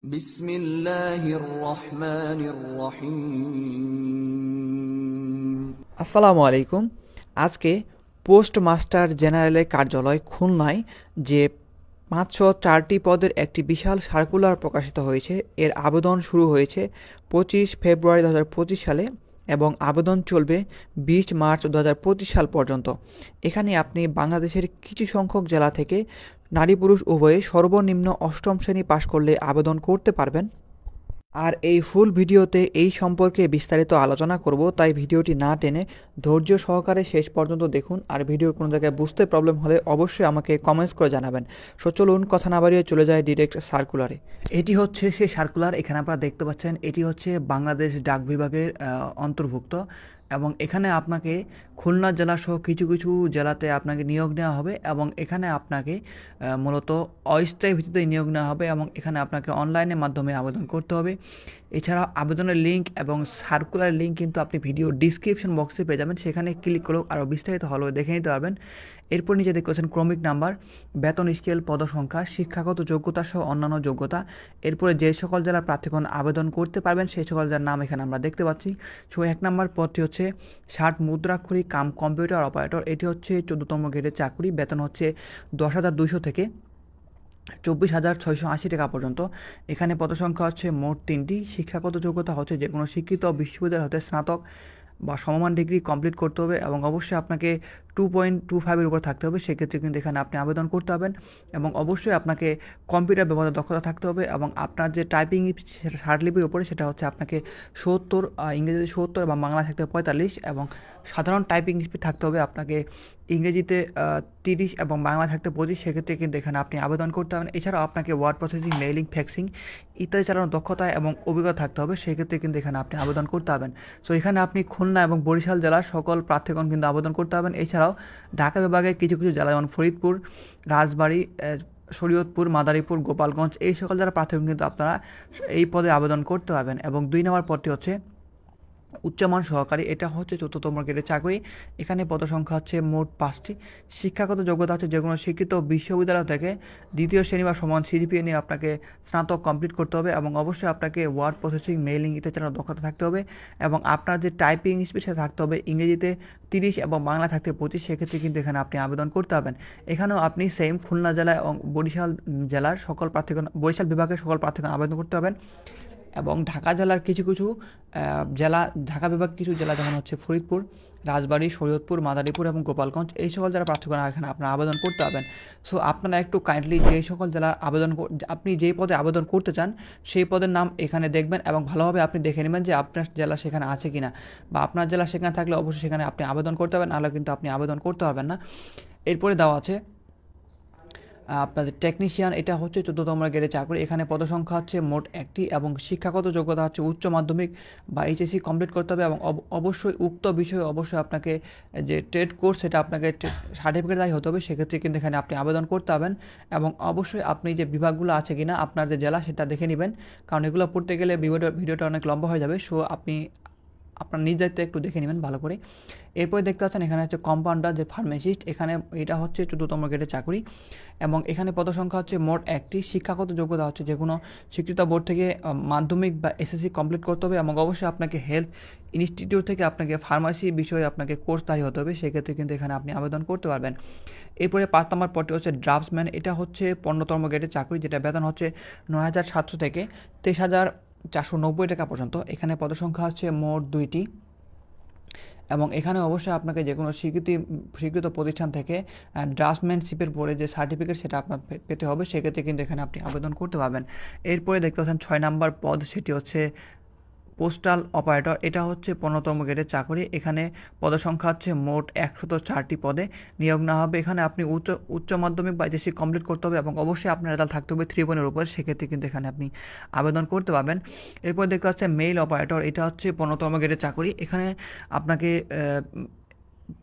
বিসমিল্লাহির রহমানির রহিম। আসসালামু আলাইকুম। আজকে পোস্ট মাস্টার জেনারেলের কার্যালয় খুলনায় যে 504টি পদের একটি বিশাল সার্কুলার প্রকাশিত হয়েছে। এর আবেদন শুরু হয়েছে 25 ফেব্রুয়ারি 2025 সালে এবং আবেদন চলবে 20 মার্চ 2025 সাল পর্যন্ত। এখানে আপনি বাংলাদেশের কিছু সংখ্যক জেলা থেকে নারী পুরুষ উভয়ে সর্বনিম্ন অষ্টম শ্রেণী পাশ করলে আবেদন করতে পারবেন। আর এই ফুল ভিডিওতে এই সম্পর্কে বিস্তারিত আলোচনা করব, তাই ভিডিওটি না টেনে ধৈর্য সহকারে শেষ পর্যন্ত দেখুন। আর ভিডিওর কোনো জায়গায় বুঝতে প্রবলেম হলে অবশ্যই আমাকে কমেন্টস করে জানাবেন। সো চলুন কথা না বাড়িয়ে চলে যায় ডিরেক্ট সার্কুলারে। এটি হচ্ছে সেই সার্কুলার, এখানে আপনারা দেখতে পাচ্ছেন এটি হচ্ছে বাংলাদেশ ডাক বিভাগের অন্তর্ভুক্ত এবং এখানে আপনাকে খুলনা জেলাসহ কিছু কিছু জেলাতে আপনাকে নিয়োগ নেওয়া হবে এবং এখানে আপনাকে মূলত অস্থায়ী ভিত্তিতে নিয়োগ নেওয়া হবে এবং এখানে আপনাকে অনলাইনের মাধ্যমে আবেদন করতে হবে। এছাড়াও আবেদনের লিঙ্ক এবং সার্কুলার লিঙ্ক কিন্তু আপনি ভিডিও ডিসক্রিপশন বক্সে পেয়ে যাবেন, সেখানে ক্লিক করলেও আরও বিস্তারিত হলো দেখে নিতে পারবেন। এরপর নিচে দেখতে পাচ্ছেন ক্রমিক নাম্বার, বেতন স্কেল, পদসংখ্যা, শিক্ষাগত যোগ্যতা সহ অন্যান্য যোগ্যতা। এরপরে যে সকল জেলার প্রার্থীগণ আবেদন করতে পারবেন সেই সকল জেলার নাম এখানে আমরা দেখতে পাচ্ছি। সো 1 নম্বর পদটি হচ্ছে 60 মুদ্রাক্ষরিক কাম কম্পিউটার অপারেটর। এটি হচ্ছে 14তম গ্রেডের চাকরি। বেতন হচ্ছে 10,200 থেকে 24,680 টাকা পর্যন্ত। এখানে পদসংখ্যা হচ্ছে মোট 3টি। শিক্ষাগত যোগ্যতা হচ্ছে যে কোনো স্বীকৃত বিশ্ববিদ্যালয় হতে স্নাতক বা সমমান ডিগ্রি কমপ্লিট করতে হবে এবং অবশ্যই আপনাকে 2.25-এর উপর থাকতে হবে, সেক্ষেত্রে কিন্তু এখানে আপনি আবেদন করতে হবেন। এবং অবশ্যই আপনাকে কম্পিউটার ব্যবহারের দক্ষতা থাকতে হবে এবং আপনার যে টাইপিং শার্টলিপির উপরে সেটা হচ্ছে আপনাকে 70, ইংরেজিতে 70 এবং বাংলা থাকতে হবে 45 এবং সাধারণ টাইপিং স্পিড থাকতে হবে আপনাকে ইংরেজিতে 30 এবং বাংলা থাকতে 25, সেক্ষেত্রে কিন্তু এখানে আপনি আবেদন করতে হবেন। এছাড়াও আপনাকে ওয়ার্ড প্রসেসিং, মেইলিং, ফ্যাক্সিং ইত্যাদি চালানোর দক্ষতা এবং অভিজ্ঞতা থাকতে হবে, সেক্ষেত্রে কিন্তু এখানে আপনি আবেদন করতে হবেন। সো এখানে আপনি খুলনা এবং বরিশাল জেলার সকল প্রার্থীগণ কিন্তু আবেদন করতে হবেন। এছাড়াও ঢাকা বিভাগের কিছু কিছু জেলা যেমন ফরিদপুর, রাজবাড়ী, শরীয়তপুর, মাদারীপুর, গোপালগঞ্জ এই সকল জেলার প্রার্থীগণ কিন্তু আপনারা এই পদে আবেদন করতে পারবেন। এবং 2 নম্বর পদটি হচ্ছে উচ্চমান সহকারী। এটা হচ্ছে 4তম গ্রেডের চাকরি। এখানে পদসংখ্যা হচ্ছে মোট 5টি। শিক্ষাগত যোগ্যতা হচ্ছে যে কোনো স্বীকৃত বিশ্ববিদ্যালয় থেকে 2য় শ্রেণী বা সমান সিজিপিএ নিয়ে আপনাকে স্নাতক কমপ্লিট করতে হবে এবং অবশ্যই আপনাকে ওয়ার্ড প্রসেসিং, মেইলিং ইত্যাদি চালানোর দক্ষতা থাকতে হবে এবং আপনার যে টাইপিং স্পিড সেটা থাকতে হবে ইংরেজিতে 30 এবং বাংলা থাকতে 25, সেক্ষেত্রে কিন্তু এখানে আপনি আবেদন করতে হবেন। এখানেও আপনি সেম খুলনা জেলা এবং বরিশাল জেলার সকল প্রার্থীগণ, বরিশাল বিভাগের সকল প্রার্থীগণ আবেদন করতে হবেন। এবং ঢাকা জেলার কিছু কিছু জেলা, ঢাকা বিভাগ কিছু জেলা যেমন হচ্ছে ফরিদপুর, রাজবাড়ী, শরীয়তপুর, মাদারীপুর এবং গোপালগঞ্জ এই সকল জেলার প্রার্থীগণ এখানে আপনারা আবেদন করতে হবেন। সো আপনারা একটু কাইন্ডলি যে সকল জেলার আপনি যেই পদে আবেদন করতে চান সেই পদের নাম এখানে দেখবেন এবং ভালোভাবে আপনি দেখে নেবেন যে আপনার জেলা সেখানে আছে কিনা, বা আপনার জেলা সেখানে থাকলে অবশ্যই সেখানে আপনি আবেদন করতে পারবেন, নাহলে কিন্তু আপনি আবেদন করতে পারবেন না। এরপরে দেওয়া আছে আপনাদের টেকনিশিয়ান। এটা হচ্ছে 14তম গ্রেডের চাকরি। এখানে পদসংখ্যা হচ্ছে মোট 1টি এবং শিক্ষাগত যোগ্যতা হচ্ছে উচ্চ মাধ্যমিক বা এইচএসসি কমপ্লিট করতে হবে এবং অবশ্যই উক্ত বিষয়ে অবশ্যই আপনাকে যে ট্রেড কোর্স সেটা আপনাকে সার্টিফিকেট দায়ী হতে হবে, সেক্ষেত্রে কিন্তু এখানে আপনি আবেদন করতে হবেন। এবং অবশ্যই আপনি যে বিভাগগুলো আছে কিনা আপনার যে জেলা সেটা দেখে নেবেন, কারণ এগুলো পড়তে গেলে ভিডিওটা অনেক লম্বা হয়ে যাবে। সো আপনি আপনার নিজ দায়িত্বে একটু দেখে নেবেন ভালো করে। এরপরে দেখতে পাচ্ছেন এখানে হচ্ছে কম্পাউন্ডার, যে ফার্মাসিস্ট। এখানে এটা হচ্ছে 14তম গ্রেডের চাকরি এবং এখানে পদসংখ্যা হচ্ছে মোট 1টি। শিক্ষাগত যোগ্যতা হচ্ছে যে কোনো স্বীকৃত বোর্ড থেকে মাধ্যমিক বা এসএসসি কমপ্লিট করতে হবে এবং অবশ্যই আপনাকে হেলথ ইনস্টিটিউট থেকে আপনাকে ফার্মাসি বিষয়ে আপনাকে কোর্সধারী হতে হবে, সেক্ষেত্রে কিন্তু এখানে আপনি আবেদন করতে পারবেন। এরপরে 5 নম্বর পদটি হচ্ছে ড্রাফটসম্যান। এটা হচ্ছে 15তম গ্রেডের চাকরি, যেটা বেতন হচ্ছে 9,700 থেকে 23,490 টাকা পর্যন্ত। এখানে পদসংখ্যা হচ্ছে মোট 2টি এবং এখানে অবশ্যই আপনাকে যে কোনো স্বীকৃত প্রতিষ্ঠান থেকে ড্রাফটসম্যানশিপের পরে যে সার্টিফিকেট সেটা আপনার পেতে হবে, সেক্ষেত্রে কিন্তু এখানে আপনি আবেদন করতে পারবেন। এরপরে দেখতে পাচ্ছেন 6 নম্বর পদ, সেটি হচ্ছে পোস্টাল অপারেটর। এটা হচ্ছে 15তম গ্রেডের চাকরি। এখানে পদসংখ্যা হচ্ছে মোট 104টি পদে নিয়োগ নেওয়া হবে। এখানে আপনি উচ্চ মাধ্যমিক বা এইচএসসি কমপ্লিট করতে হবে এবং অবশ্যই আপনার রেজাল্ট থাকতে হবে 3 উপর, সেক্ষেত্রে কিন্তু এখানে আপনি আবেদন করতে পারবেন। এরপর দেখতে পাচ্ছেন মেইল অপারেটর। এটা হচ্ছে 15তম গ্রেডের চাকরি। এখানে আপনাকে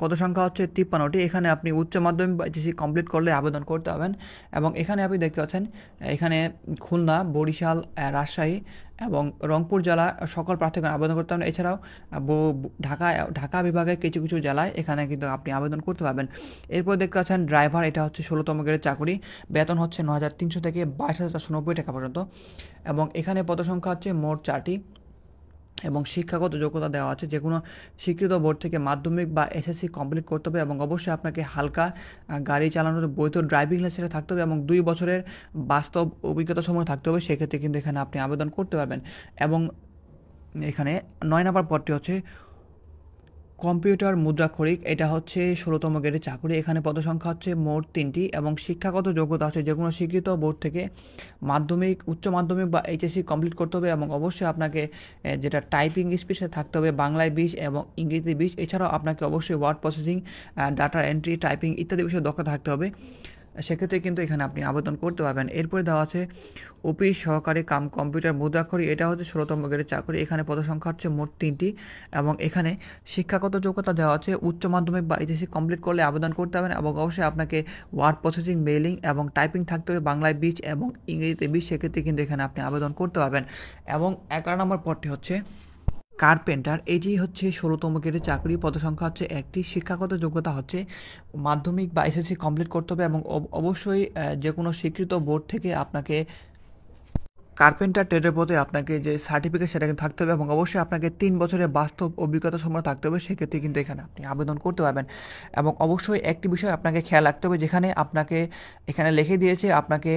পদসংখ্যা হচ্ছে 53টি। এখানে আপনি উচ্চ মাধ্যমিক বা এইচএসসি কমপ্লিট করলে আবেদন করতে পারবেন। এবং এখানে আপনি দেখতে পাচ্ছেন এখানে খুলনা, বরিশাল, রাজশাহী এবং রংপুর জেলা সকল প্রার্থীগণ আবেদন করতে পারবেন। এছাড়াও ঢাকা বিভাগের কিছু কিছু জেলায় এখানে কিন্তু আপনি আবেদন করতে পারবেন। এরপর দেখতে পাচ্ছেন ড্রাইভার, এটা হচ্ছে 16তম গ্রেডের চাকরি, বেতন হচ্ছে 9,300 থেকে 22,490 টাকা পর্যন্ত। এবং এখানে পদসংখ্যা হচ্ছে মোট 4টি এবং শিক্ষাগত যোগ্যতা দেওয়া আছে। যে কোনো স্বীকৃত বোর্ড থেকে মাধ্যমিক বা এসএসসি কমপ্লিট করতে হবে এবং অবশ্যই আপনাকে হালকা গাড়ি চালানোর বৈধ ড্রাইভিং লাইসেন্স থাকতে হবে এবং 2 বছরের বাস্তব অভিজ্ঞতা সময় থাকতে হবে। সেক্ষেত্রে কিন্তু এখানে আপনি আবেদন করতে পারবেন। এবং এখানে 9 নম্বর পদটি হচ্ছে কম্পিউটার মুদ্রাক্ষরিক, এটা হচ্ছে 16তম গ্রেডের চাকরি। এখানে পদসংখ্যা হচ্ছে মোট 3টি এবং শিক্ষাগত যোগ্যতা আছে যে কোনো স্বীকৃত বোর্ড থেকে মাধ্যমিক, উচ্চ মাধ্যমিক বা এইচএসসি কমপ্লিট করতে হবে এবং অবশ্যই আপনাকে যেটা টাইপিং স্পিডে থাকতে হবে, বাংলায় 20 এবং ইংরেজিতে 20। এছাড়াও আপনাকে অবশ্যই word processing, data entry, typing ইত্যাদি বিষয়ে দক্ষতা থাকতে হবে। সেক্ষেত্রে কিন্তু এখানে আপনি আবেদন করতে পারবেন। এরপরে দেওয়া আছে অফিস সহকারী কাম কম্পিউটার মুদ্রাক্ষরী, এটা হচ্ছে 16তম গ্রেডের চাকরি। এখানে পদসংখ্যা হচ্ছে মোট 3টি এবং এখানে শিক্ষাগত যোগ্যতা দেওয়া আছে উচ্চ মাধ্যমিক বা এইচএসসি কমপ্লিট করলে আবেদন করতে পারবেন এবং অবশ্যই আপনাকে ওয়ার্ড প্রসেসিং, মেইলিং এবং টাইপিং থাকতে হবে, বাংলায় 20 এবং ইংরেজিতে 20। সেক্ষেত্রে কিন্তু এখানে আপনি আবেদন করতে পারবেন। এবং 11 নম্বর পদটি হচ্ছে কার্পেন্টার, এটি হচ্ছে 16তম গ্রেডের চাকরি। পদসংখ্যা হচ্ছে 1টি। শিক্ষাগত যোগ্যতা হচ্ছে মাধ্যমিক বা এসএসসি কমপ্লিট করতে হবে এবং অবশ্যই যে কোনো স্বীকৃত বোর্ড থেকে আপনাকে কার্পেন্টার ট্রেডের পথে আপনাকে যে সার্টিফিকেট সেটা কিন্তু থাকতে হবে এবং অবশ্যই আপনাকে 3 বছরের বাস্তব অভিজ্ঞতা সম্পন্ন থাকতে হবে। সেক্ষেত্রে কিন্তু এখানে আপনি আবেদন করতে পারবেন। এবং অবশ্যই একটি বিষয় আপনাকে খেয়াল রাখতে হবে, যেখানে আপনাকে এখানে লিখে দিয়েছে আপনাকে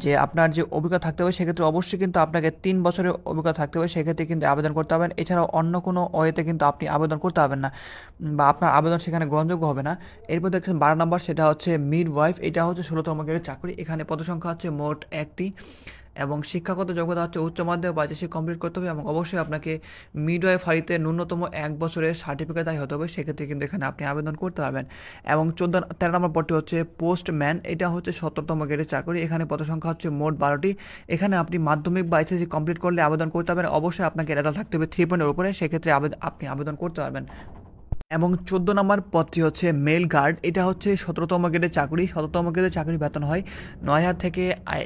যে আপনার যে অভিজ্ঞতা থাকতে হবে, সেক্ষেত্রে অবশ্যই কিন্তু আপনাকে 3 বছরের অভিজ্ঞতা থাকতে হবে। সেক্ষেত্রে কিন্তু আবেদন করতে পারবেন। এছাড়াও অন্য কোনো ওয়েতে কিন্তু আপনি আবেদন করতে পারবেন না বা আপনার আবেদন সেখানে গ্রহণযোগ্য হবে না। এরপর দেখছেন 12 নম্বর, সেটা হচ্ছে মিড ওয়াইফ, এটা হচ্ছে 16তম গ্রেডের চাকরি। এখানে পদসংখ্যা হচ্ছে মোট 1টি এবং শিক্ষাগত যোগ্যতা হচ্ছে উচ্চ মাধ্যমিক বা এইচএসসি কমপ্লিট করতে হবে এবং অবশ্যই আপনাকে মিডওয়াইফারিতে ন্যূনতম 1 বছরের সার্টিফিকেট হতে হবে। সেক্ষেত্রে কিন্তু এখানে আপনি আবেদন করতে পারবেন। এবং 13 নম্বর পদটি হচ্ছে পোস্টম্যান, এটা হচ্ছে 17তম গ্রেডের চাকরি। এখানে পদসংখ্যা হচ্ছে মোট 12টি। এখানে আপনি মাধ্যমিক বা এইচএসসি কমপ্লিট করলে আবেদন করতে পারবেন। অবশ্যই আপনাকে রেজাল্ট থাকতে হবে 3 পয়েন্টের উপরে। সেক্ষেত্রে আপনি আবেদন করতে পারবেন। এবং 14 নম্বর পদটি হচ্ছে মেল গার্ড, এটা হচ্ছে 17তম গ্রেডের চাকরি। 17তম গ্রেডের চাকরি বেতন হয় 9,000 থেকে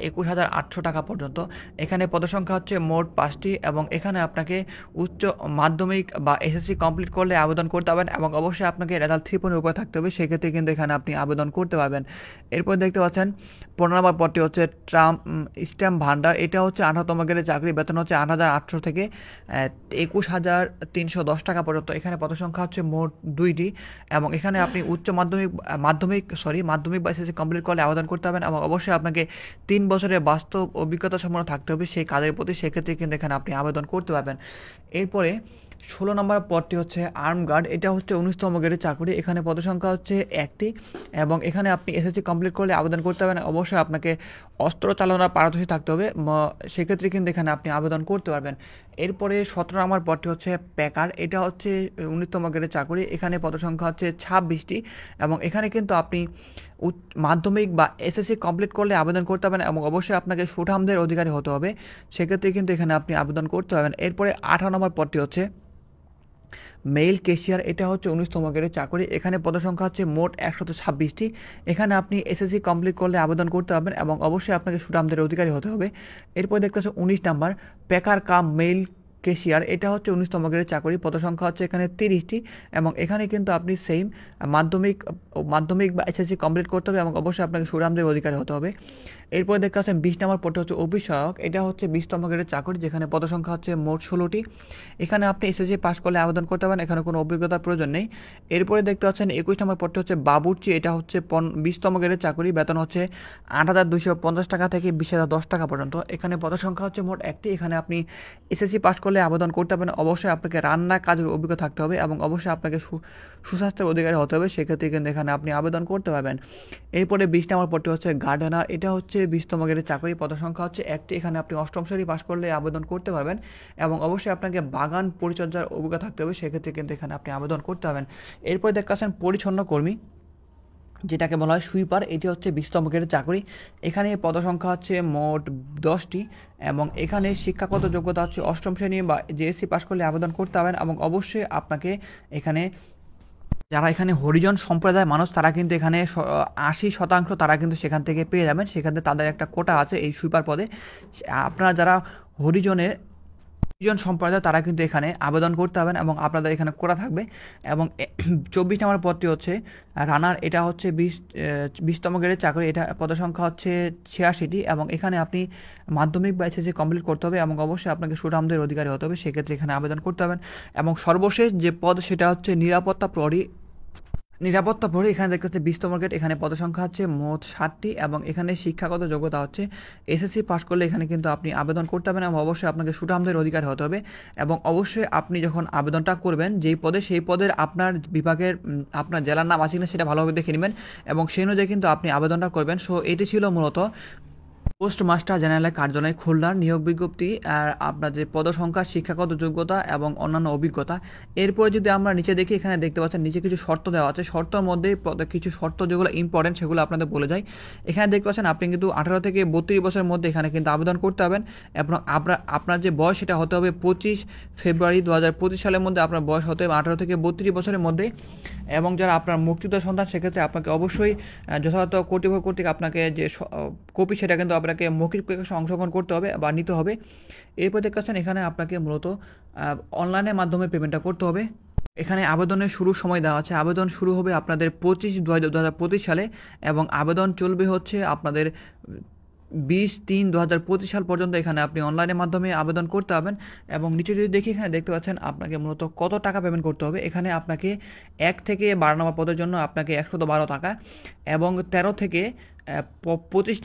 21,800 টাকা পর্যন্ত। এখানে পদসংখ্যা হচ্ছে মোট 5টি এবং এখানে আপনাকে উচ্চ মাধ্যমিক বা এসএসসি কমপ্লিট করলে আবেদন করতে পারবেন এবং অবশ্যই আপনাকে রেজাল্ট 3 পয়েন্টের উপরে থাকতে হবে। সেক্ষেত্রে কিন্তু এখানে আপনি আবেদন করতে পারবেন। এরপর দেখতে পাচ্ছেন 15 নম্বর পদটি হচ্ছে স্ট্যাম্প ভান্ডার, এটা হচ্ছে 18তম গ্রেডের চাকরি। বেতন হচ্ছে 8,800 থেকে 21,310 টাকা পর্যন্ত। এখানে পদসংখ্যা হচ্ছে মোট 2টি এবং এখানে আপনি উচ্চ মাধ্যমিক বা এসএসসি কমপ্লিট করলে আবেদন করতে পারবেন এবং অবশ্যই আপনাকে 3 বছরের বাস্তব অভিজ্ঞতা সম্পন্ন থাকতে হবে সেই কাজের প্রতি। সেক্ষেত্রে কিন্তু এখানে আপনি আবেদন করতে পারবেন। এরপরে 16 নম্বর পদটি হচ্ছে আর্ম গার্ড, এটা হচ্ছে 19তম গ্রেডের চাকরি। এখানে পদসংখ্যা হচ্ছে 1টি এবং এখানে আপনি এসএসসি কমপ্লিট করলে আবেদন করতে পারবেন। অবশ্যই আপনাকে অস্ত্র চালনার পারদর্শী থাকতে হবে। সেক্ষেত্রে কিন্তু এখানে আপনি আবেদন করতে পারবেন। এরপরে 17 নম্বর পদটি হচ্ছে প্যাকার, এটা হচ্ছে 19তম গ্রেডের চাকরি। এখানে পদসংখ্যা হচ্ছে 26টি এবং এখানে কিন্তু আপনি মাধ্যমিক বা এসএসসি কমপ্লিট করলে আবেদন করতে পারবেন এবং অবশ্যই আপনাকে সুঠামদের অধিকারী হতে হবে। সেক্ষেত্রে কিন্তু এখানে আপনি আবেদন করতে পারবেন। এরপরে 18 নম্বর পদটি হচ্ছে মেল ক্যাশিয়ার, এটা হচ্ছে 19তম গ্রেডের চাকরি। এখানে পদসংখ্যা হচ্ছে মোট 126টি। এখানে আপনি এসএসসি কমপ্লিট করলে আবেদন করতে পারবেন এবং অবশ্যই আপনাকে সুঠামদের অধিকারী হতে হবে। এরপর দেখতে পাচ্ছেন 19 নাম্বার প্যাকার কাম মেল ক্যাশিয়ার, এটা হচ্ছে 19তম গ্রেডের চাকরি। পদসংখ্যা হচ্ছে এখানে 30টি এবং এখানে কিন্তু আপনি সেম মাধ্যমিক বা এসএসসি কমপ্লিট করতে হবে এবং অবশ্যই আপনাকে সুঠামদের অধিকারী হতে হবে। এরপরে দেখতে পাচ্ছেন 20 নম্বর পদটি হচ্ছে অফিস সহায়ক, এটা হচ্ছে 20তম গ্রেডের চাকরি। যেখানে পদসংখ্যা হচ্ছে মোট 16টি। এখানে আপনি এসএসসি পাস করলে আবেদন করতে পারেন, এখানে কোনো অভিজ্ঞতার প্রয়োজন নেই। এরপরে দেখতে পাচ্ছেন 21 নম্বর পদটি হচ্ছে বাবুর্চি, এটা হচ্ছে 20তম গ্রেডের চাকরি। বেতন হচ্ছে 8,250 টাকা থেকে 20,010 টাকা পর্যন্ত। এখানে পদসংখ্যা হচ্ছে মোট 1টি। এখানে আপনি এসএসসি পাস করলে আবেদন করতে পারেন। অবশ্যই আপনাকে রান্না কাজের অভিজ্ঞতা থাকতে হবে এবং অবশ্যই আপনাকে সুস্বাস্থ্যের অধিকারী হতে হবে। সেক্ষেত্রে কিন্তু এখানে আপনি আবেদন করতে পারবেন। এরপরে 20 নম্বর পদটি হচ্ছে গার্ডেনার, এটা হচ্ছে 20তম গ্রেডের চাকরি। পদসংখ্যা হচ্ছে 1টি। এখানে আপনি 8ম শ্রেণী পাস করলে আবেদন করতে পারবেন এবং অবশ্যই আপনাকে বাগান পরিচর্যার অভিজ্ঞতা থাকতে হবে। সেক্ষেত্রে কিন্তু এখানে আপনি আবেদন করতে পারবেন। এরপরে দেখাচ্ছেন পরিচ্ছন্ন কর্মী, যেটাকে বলা হয় সুইপার, এটি হচ্ছে 20তম গ্রেডের চাকরি। এখানে পদসংখ্যা হচ্ছে মোট 10টি এবং এখানে শিক্ষাগত যোগ্যতা হচ্ছে 8ম শ্রেণী বা জেএসসি পাস করলে আবেদন করতে পারবেন এবং অবশ্যই আপনাকে এখানে যারা এখানে হরিজন সম্প্রদায়ের মানুষ তারা কিন্তু এখানে 80% তারা কিন্তু সেখান থেকে পেয়ে যাবেন। সেখানে তাদের একটা কোটা আছে এই সুইপার পদে। আপনারা যারা হরিজনের হরিজন সম্প্রদায় তারা কিন্তু এখানে আবেদন করতে হবেন এবং আপনাদের এখানে কোটা থাকবে। এবং 24 নম্বর পদটি হচ্ছে রানার, এটা হচ্ছে 20তম গ্রেডের চাকরি, এটা পদসংখ্যা হচ্ছে 86টি এবং এখানে আপনি মাধ্যমিক বা এসএসসি কমপ্লিট করতে হবে এবং অবশ্যই আপনাকে সুঠামদের অধিকারী হতে হবে, সেক্ষেত্রে এখানে আবেদন করতে হবেন। এবং সর্বশেষ যে পদ সেটা হচ্ছে নিরাপত্তা প্রহরী। এখানে দেখতে হচ্ছে 20তম গ্রেড, এখানে পদসংখ্যা হচ্ছে মোট 60টি এবং এখানে শিক্ষাগত যোগ্যতা হচ্ছে এসএসসি পাস করলে এখানে কিন্তু আপনি আবেদন করতে পারবেন এবং অবশ্যই আপনাকে সুঠামদের অধিকার হতে হবে। এবং অবশ্যই আপনি যখন আবেদনটা করবেন যেই পদে, সেই পদের আপনার বিভাগের আপনার জেলার নাম আছে কিনা সেটা ভালোভাবে দেখে নেবেন এবং সেই অনুযায়ী কিন্তু আপনি আবেদনটা করবেন। সো এটি ছিল মূলত পোস্ট মাস্টার জেনারেলের কার্যালয় খুলনার নিয়োগ বিজ্ঞপ্তি আর আপনার যে পদসংখ্যা, শিক্ষাগত যোগ্যতা এবং অন্যান্য অভিজ্ঞতা। এরপরে যদি আমরা নিচে দেখি, এখানে দেখতে পাচ্ছেন নিচে কিছু শর্ত দেওয়া আছে। শর্তের মধ্যে কিছু শর্ত যেগুলো ইম্পর্টেন্ট সেগুলো আপনাদের বলে যায়। এখানে দেখতে পাচ্ছেন আপনি কিন্তু 18 থেকে 32 বছরের মধ্যে এখানে কিন্তু আবেদন করতে হবেন এবং আপনার যে বয়স সেটা হতে হবে 25 ফেব্রুয়ারি 2025 সালের মধ্যে আপনার বয়স হতে হবে 18 থেকে 32 বছরের মধ্যে। এবং যারা আপনার মুক্তিযোদ্ধা সন্তান সেক্ষেত্রে আপনাকে অবশ্যই যথাযথ কর্তৃপক্ষ কর্তৃক আপনাকে যে কপি সেটা কিন্তু আপনাকে মৌখিক পরীক্ষায় অংশগ্রহণ করতে হবে বা নিতে হবে। এরপর দেখতে পাচ্ছেন এখানে আপনাকে মূলত অনলাইনের মাধ্যমে পেমেন্টটা করতে হবে। এখানে আবেদনের শুরুর সময় দেওয়া আছে। আবেদন শুরু হবে আপনাদের 25/2/2025 সালে এবং আবেদন চলবে হচ্ছে আপনাদের 20/3/2025 সাল পর্যন্ত। এখানে আপনি অনলাইনের মাধ্যমে আবেদন করতে হবেন। এবং নিচে যদি দেখি এখানে দেখতে পাচ্ছেন আপনাকে মূলত কত টাকা পেমেন্ট করতে হবে। এখানে আপনাকে 1 থেকে 12 নম্বর পদের জন্য আপনাকে 112 টাকা এবং 13 থেকে 25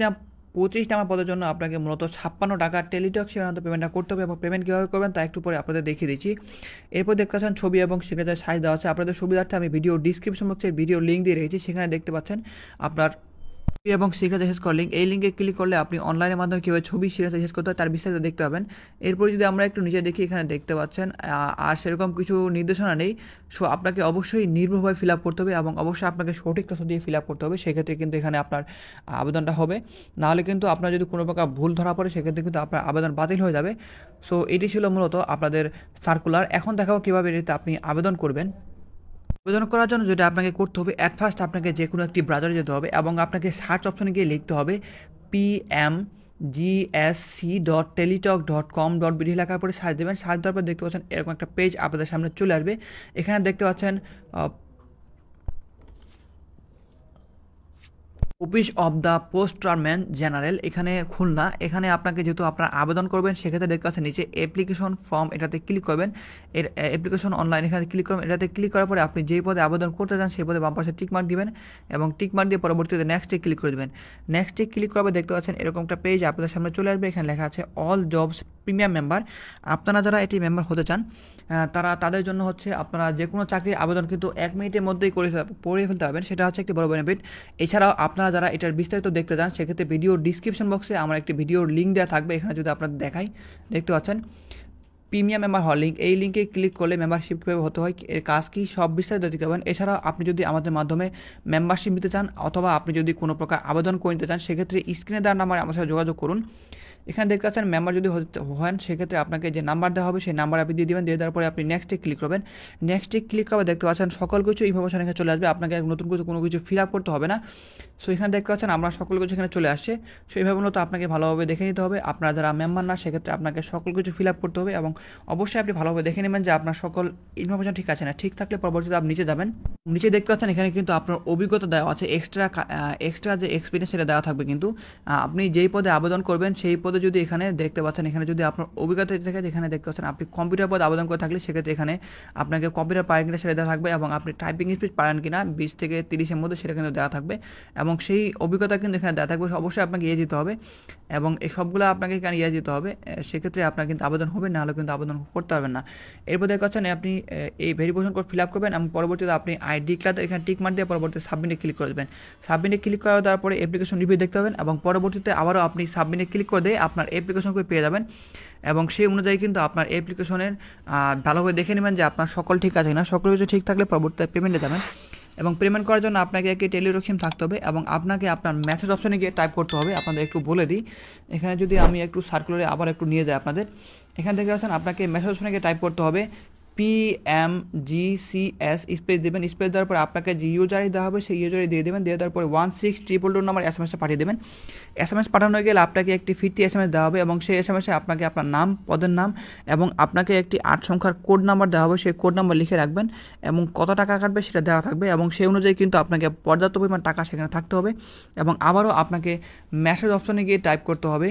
নম্বর পদের জন্য আপনাকে মূলত 56 টাকা টেলিটক সেবার পেমেন্টটা করতে হবে। এবং পেমেন্ট কীভাবে করবেন তা একটু পরে আপনাদের দেখিয়ে দিচ্ছি। এরপর দেখতে পাচ্ছেন ছবি এবং সিগনেচার সাইজ দেওয়া আছে। আপনাদের সুবিধার্থে আমি ভিডিও ডিসক্রিপশন বক্সে ভিডিও লিঙ্ক দিয়ে রেখেছি, সেখানে দেখতে পাচ্ছেন আপনার ছবি এবং সিগনেচার শেষ করার লিঙ্ক। এই লিঙ্কে ক্লিক করলে আপনি অনলাইনের মাধ্যমে কীভাবে ছবি সিগনেচার শেষ করতে হয় তার বিস্তারিত দেখতে পাবেন। এরপর যদি আমরা একটু নিচে দেখি, এখানে দেখতে পাচ্ছেন আর সেরকম কিছু নির্দেশনা নেই। সো আপনাকে অবশ্যই নির্ভুলভাবে ফিল আপ করতে হবে এবং অবশ্যই আপনাকে সঠিক তথ্য দিয়ে ফিল আপ করতে হবে, সেক্ষেত্রে কিন্তু এখানে আপনার আবেদনটা হবে। নাহলে কিন্তু আপনার যদি কোনো প্রকার ভুল ধরা পড়ে সেক্ষেত্রে কিন্তু আপনার আবেদন বাতিল হয়ে যাবে। সো এটি ছিল মূলত আপনাদের সার্কুলার। এখন দেখাবো কীভাবে এটিতে আপনি আবেদন করবেন। আবেদন করার জন্য যেটা আপনাকে করতে হবে, অ্যাট ফার্স্ট আপনাকে যে কোনো একটি ব্রাউজারে যেতে হবে এবং আপনাকে সার্চ অপশনে গিয়ে লিখতে হবে pmgsc.teletalk.com.bd লেখার পরে সার্চ দেবেন। সার্চ দেওয়ার পর দেখতে পাচ্ছেন এরকম একটা পেজ আপনাদের সামনে চলে আসবে। এখানে দেখতে পাচ্ছেন অফিস অফ দ্য পোস্টারম্যান জেনারেল, এখানে খুলনা। এখানে আপনাকে যেহেতু আপনারা আবেদন করবেন সেক্ষেত্রে দেখতে পাচ্ছেন নিচে অ্যাপ্লিকেশন ফর্ম, এটাতে ক্লিক করবেন। এর অ্যাপ্লিকেশন অনলাইন এখানে ক্লিক করবেন। এটাতে ক্লিক করার পরে আপনি যেই পদে আবেদন করতে চান সেই পদে বাম পাশে টিকমার্ক দিবেন এবং টিকমার্ক দিয়ে পরবর্তীতে নেক্সটে ক্লিক করে দেবেন। নেক্সটে ক্লিক করবে দেখতে পাচ্ছেন এরকম একটা পেজ আপনাদের সামনে চলে আসবে। এখানে লেখা আছে অল জবস প্রিমিয়াম মেম্বার। আপনারা যারা এটি মেম্বার হতে চান তাদের জন্য হচ্ছে আপনারা যে কোনো চাকরির আবেদন কিন্তু 1 মিনিটের মধ্যেই করে ফেলতে পারবেন, সেটা হচ্ছে একটি বড় বেনিফিট। এছাড়াও আপনারা যারা এটার বিস্তারিত দেখতে চান সেক্ষেত্রে ভিডিও ডিসক্রিপশন বক্সে আমার একটি ভিডিওর লিঙ্ক দেওয়া থাকবে। এখানে যদি আপনাদের দেখাই, দেখতে পাচ্ছেন প্রিমিয়াম মেম্বার হওয়ার লিঙ্ক। এই লিঙ্কে ক্লিক করলে মেম্বারশিপ কীভাবে হতে হয়, এর কাজ কী, সব বিস্তারিত দেখতে পাবেন। এছাড়াও আপনি যদি আমাদের মাধ্যমে মেম্বারশিপ নিতে চান অথবা আপনি যদি কোনো প্রকার আবেদন করে নিতে চান সেক্ষেত্রে স্ক্রিনে দেওয়ার নাম্বারে আমার সাথে যোগাযোগ করুন। এখানে দেখতে পাচ্ছেন মেম্বার যদি হন সেক্ষেত্রে আপনাকে যে নাম্বার দেওয়া হবে সেই নাম্বার আপনি দিয়ে দেবেন। দিয়ে দেওয়ার পরে আপনি নেক্সটে ক্লিক করবেন। নেক্সটে ক্লিক করে দেখতে পাচ্ছেন সকল কিছু ইনফরমেশন এখানে চলে আসবে। আপনাকে নতুন কোনো কিছু ফিল আপ করতে হবে না। সো এখানে দেখতে পাচ্ছেন আমরা সকল কিছু এখানে চলে আসছে। সো এইভাবে মূলত আপনাকে ভালোভাবে দেখে নিতে হবে। আপনারা যারা মেম্বার না সেক্ষেত্রে আপনাকে সকল কিছু ফিল আপ করতে হবে এবং অবশ্যই আপনি ভালোভাবে দেখে নেবেন যে আপনার সকল ইনফরমেশন ঠিক আছে না। ঠিক থাকলে পরবর্তীতে আপনি নিচে যাবেন। নিচে দেখতে পাচ্ছেন এখানে কিন্তু আপনার অভিজ্ঞতা দেওয়া আছে, এক্সট্রা যে এক্সপিরিয়েন্স সেটা দেওয়া থাকবে। কিন্তু আপনি যেই পদে আবেদন করবেন সেই পদে যদি এখানে দেখতে পাচ্ছেন এখানে যদি আপনার অভিজ্ঞতা থাকে, এখানে দেখতে পাচ্ছেন আপনি কম্পিউটার পদে আবেদন করে থাকলে সেক্ষেত্রে এখানে আপনাকে কম্পিউটার পারেন কিনা সেটা দেওয়া থাকবে এবং আপনি টাইপিং স্পিড পারেন কিনা 20 থেকে 30-এর মধ্যে সেটা কিন্তু দেওয়া থাকবে এবং সেই অভিজ্ঞতা কিন্তু এখানে দেওয়া থাকবে। অবশ্যই আপনাকে ইয়ে দিতে হবে এবং এই সবগুলো আপনাকে এখানে ইয়ে দিতে হবে, সেক্ষেত্রে আপনার কিন্তু আবেদন হবে, না হলে কিন্তু আবেদন করতে পারবেন না। এরপর দেখতে পাচ্ছেন আপনি এই ভেরিফিকেশন কোড ফিল আপ করবেন এবং পরবর্তীতে আপনি আইডি কার্ড এখানে টিক মার্ক দিয়ে পরবর্তীতে সাবমিটে ক্লিক করে দেবেন। সাবমিটে ক্লিক করার দেওয়ার পরে অ্যাপ্লিকেশন রিভিউ দেখতে পাবেন এবং পরবর্তীতে আবারও আপনি সাবমিটে ক্লিক করে দিয়ে আপনার অ্যাপ্লিকেশন করে পেয়ে যাবেন এবং সেই অনুযায়ী কিন্তু আপনার অ্যাপ্লিকেশনের ভালোভাবে দেখে নেবেন যে আপনার সকল ঠিক আছে না। সকল কিছু ঠিক থাকলে পরবর্তীতে পেমেন্টে যাবেন এবং পেমেন্ট করার জন্য আপনাকে একটি টেলিটক সিম থাকতে হবে এবং আপনাকে আপনার মেসেজ অপশনে গিয়ে টাইপ করতে হবে। আপনাদের একটু বলে দিই, এখানে যদি আমি একটু সার্কুলারে আবার একটু নিয়ে যাই আপনাদের, এখানে দেখতে পাচ্ছেন আপনাকে মেসেজ অপশনে গিয়ে টাইপ করতে হবে PMGCS স্পেস দেবেন। স্পেস দেওয়ার পরে আপনাকে যে ইউজারই দেওয়া হবে সেই ইউজারই দিয়ে দেবেন। দিয়ে দেওয়ার পরে 16222 নাম্বার SMS পাঠিয়ে দেবেন। SMS পাঠানো হয়ে গেলে আপনাকে একটি ফিরতি SMS দেওয়া হবে এবং সেই SMS-এ আপনাকে আপনার নাম, পদের নাম এবং আপনাকে একটি 8 সংখ্যার কোড নাম্বার দেওয়া হবে। সেই কোড নাম্বার লিখে রাখবেন এবং কত টাকা কাটবে সেটা দেওয়া থাকবে এবং সেই অনুযায়ী কিন্তু আপনাকে পর্যাপ্ত পরিমাণ টাকা সেখানে থাকতে হবে এবং আবারও আপনাকে মেসেজ অপশনে গিয়ে টাইপ করতে হবে।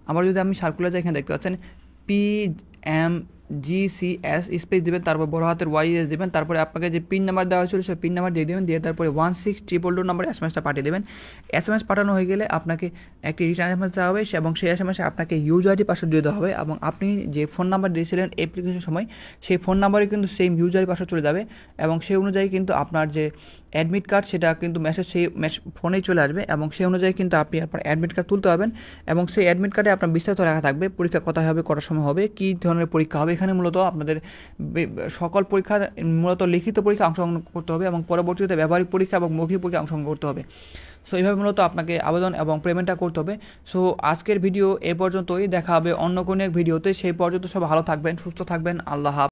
আবার যদি আমি সার্কুলার এখানে দেখতে পাচ্ছেন PMGCS স্পেস দেবেন, তারপর বড় হাতের YS দেবেন, তারপরে আপনাকে যে পিন নাম্বার দেওয়া হয়েছিল সেই পিন নাম্বার দিয়ে দেবেন। দিয়ে তারপরে 16222 নাম্বারে SMS-টা পাঠিয়ে দেবেন। SMS পাঠানো হয়ে গেলে আপনাকে একটি রিটার্ন SMS দেওয়া হবে এবং সেই SMS-এ আপনাকে ইউজার আইডি পাসওয়ার্ড দিয়ে দেওয়া হবে এবং আপনি যে ফোন নাম্বার দিয়েছিলেন অ্যাপ্লিকেশনের সময় সেই ফোন নাম্বারে কিন্তু সেম ইউজার পাসওয়ার্ড চলে যাবে এবং সেই অনুযায়ী কিন্তু আপনার যে অ্যাডমিট কার্ড সেটা কিন্তু মেসেজ সেই ফোনেই চলে আসবে এবং সেই অনুযায়ী কিন্তু আপনি আপনার অ্যাডমিট কার্ড তুলতে পারবেন এবং সেই অ্যাডমিট কার্ডে আপনার বিস্তারিত লেখা থাকবে পরীক্ষা কোথায় হবে, কটার সময় হবে, কী ধরনের পরীক্ষা হবে। এখানে মূলত আপনাদের সকল পরীক্ষার মূলত লিখিত পরীক্ষা অংশগ্রহণ করতে হবে এবং পরবর্তীতে ব্যবহারিক পরীক্ষা এবং মৌখিক পরীক্ষা অংশগ্রহণ করতে হবে। সো এইভাবে মূলত আপনাকে আবেদন এবং পেমেন্টটা করতে হবে। সো আজকের ভিডিও এ পর্যন্তই, দেখা হবে অন্য কোনো এক ভিডিওতে। সেই পর্যন্ত সব ভালো থাকবেন, সুস্থ থাকবেন। আল্লাহ হাফেজ।